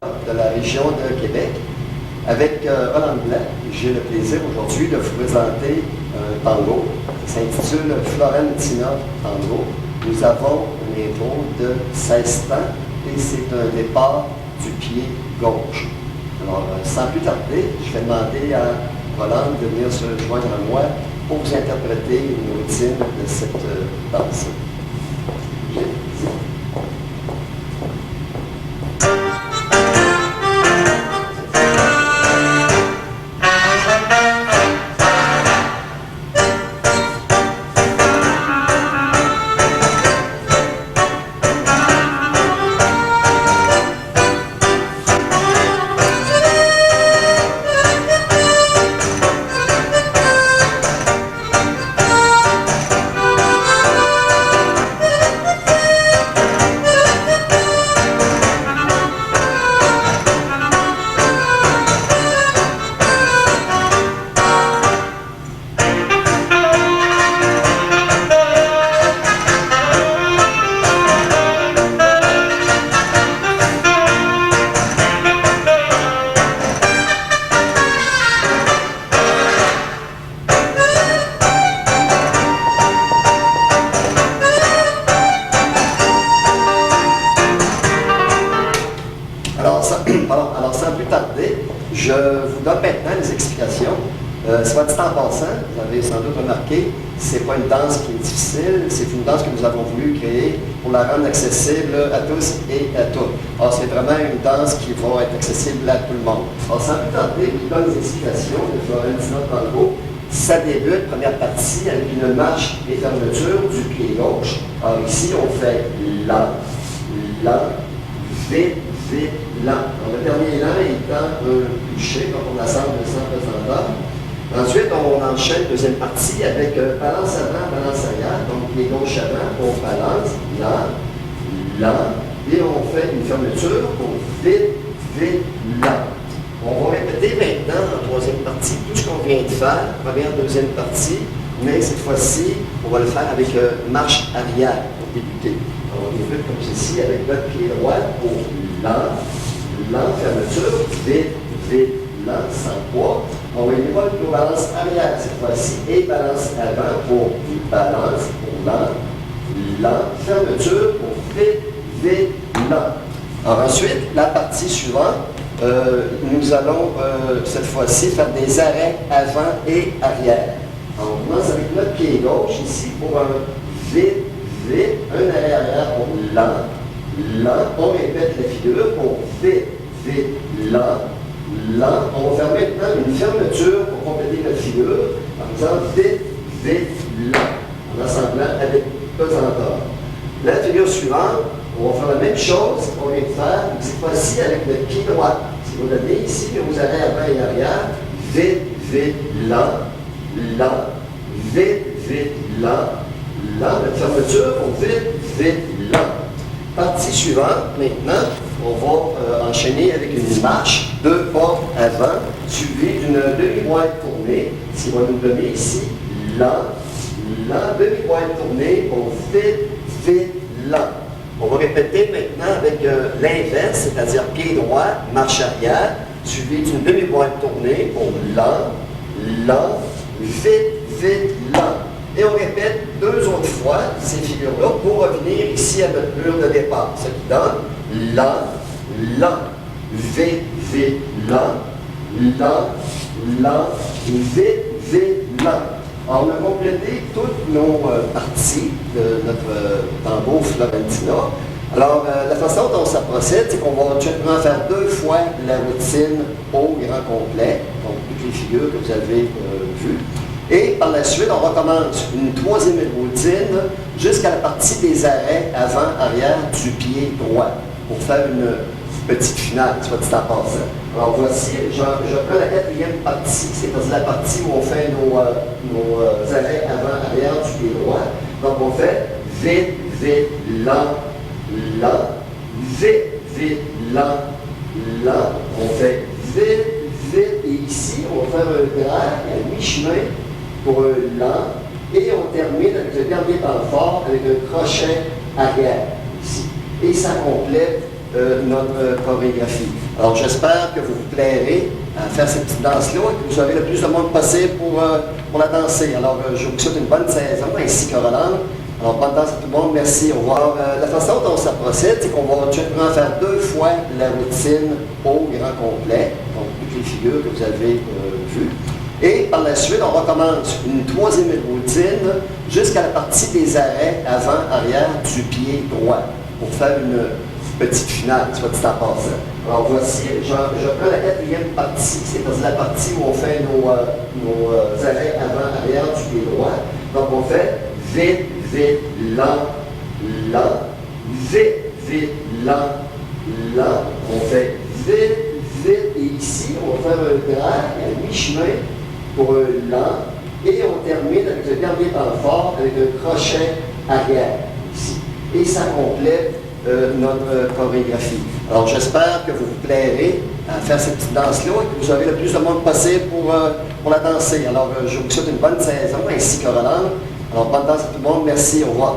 de la région de Québec. Avec Roland Blanc, j'ai le plaisir aujourd'hui de vous présenter un tango. Ça s'intitule Florentina Tango. Nous avons un intro de 16 temps et c'est un départ du pied gauche. Alors, sans plus tarder, je vais demander à Roland de venir se joindre à moi pour vous interpréter une routine de cette danse. Alors, sans plus tarder, je vous donne maintenant les explications. Soit dit en passant, vous avez sans doute remarqué, ce n'est pas une danse qui est difficile, c'est une danse que nous avons voulu créer pour la rendre accessible à tous et à toutes. Alors, c'est vraiment une danse qui va être accessible à tout le monde. Alors, sans plus tarder, je vous donne les explications de Florentina Tango. Ça débute, première partie, avec une marche et fermeture du pied gauche. Alors, ici, on fait lent, lent, vite, vite, lent. Alors, le dernier lent étant un touché, quand on assemble le centre pesantard. Ensuite, on enchaîne deuxième partie avec balance avant, balance arrière. Donc, pied gauche avant, on balance, lent, lent. Et on fait une fermeture pour vite, vite, lent. On va répéter maintenant en troisième partie tout ce qu'on vient de faire, première, deuxième partie, mais cette fois-ci, on va le faire avec marche arrière pour débuter. On débute comme ceci avec notre pied droit pour lent, lent, fermeture, vite, vite, lent, sans poids. On va y aller pour balance arrière cette fois-ci et balance avant pour balance, pour lent, lent, fermeture pour vite, vite, lent. Alors ensuite, la partie suivante, nous allons cette fois-ci faire des arrêts avant et arrière. Alors, on commence avec notre pied gauche ici pour un vite, vite, un arrêt arrière pour lent, lent. On répète la figure pour vite, vite, lent, lent. On va faire maintenant une fermeture pour compléter notre figure en faisant vite, vite, lent, en assemblant avec pesanteur. La figure suivante, on va faire la même chose qu'on vient de faire, mais cette fois-ci avec le pied droit. Si vous l'avez ici, vous allez avant et arrière, vite, vite, lent, lent, vite, vite, lent, lent. Notre fermeture pour vite, vite, lent. Partie suivante, maintenant, on va enchaîner avec une marche, deux pas avant, suivi d'une demi-boîte tournée. Si on va nous donner ici, lent, lent, demi-boîte tournée pour vite, vite, lent. On va répéter maintenant avec l'inverse, c'est-à-dire pied droit, marche arrière, suivi d'une demi-boîte tournée pour lent, lent, vite, vite, lent. Et on répète deux autres fois ces figures-là pour revenir ici à notre mur de départ. Ce qui donne lent, lent, vite, vite, lent, lent, lent, vite, vite, lent. Alors, on a complété toutes nos parties de notre tango Florentina. Alors, la façon dont ça procède, c'est qu'on va tout faire deux fois la routine au grand complet, donc toutes les figures que vous avez vues. Et par la suite, on recommence une troisième routine jusqu'à la partie des arrêts avant-arrière du pied droit pour faire une petite finale, soit dit en passant. Alors voici, je prends la quatrième partie, c'est la partie où on fait nos arrêts avant-arrière du pied droit. Donc on fait vite, vite, lent, lent, vite, vite, lent, lent. On fait vite, vite, et ici, on va faire un grave à mi-chemin pour un lent, et on termine avec le dernier temps fort avec un crochet arrière, ici. Et ça complète notre chorégraphie. Alors j'espère que vous vous plairez à faire cette petite danse-là et que vous aurez le plus de monde possible pour la danser. Alors je vous souhaite une bonne saison ainsi que Roland. Alors bonne danse à tout le monde, merci, au revoir. La façon dont ça procède, c'est qu'on va tout simplement faire 2 fois la routine au grand complet, donc toutes les figures que vous avez vues. Et par la suite, on recommence une 3e routine jusqu'à la partie des arrêts avant-arrière du pied droit pour faire une petite finale, soit dit en passant. Alors voici, je prends la 4e partie, c'est la partie où on fait nos arrêts avant-arrière du pied droit. Donc on fait vite, vite, lent, lent, vite, vite, lent, lent. On fait vite, vite, et ici, on va faire un drag à mi-chemin pour un lent, et on termine avec le dernier temps fort avec un crochet arrière, ici. Et ça complète notre chorégraphie. Alors j'espère que vous vous plairez à faire cette petite danse-là et que vous aurez le plus de monde possible pour la danser. Alors je vous souhaite une bonne saison ainsi que Roland. Alors bonne danse à tout le monde, merci, au revoir.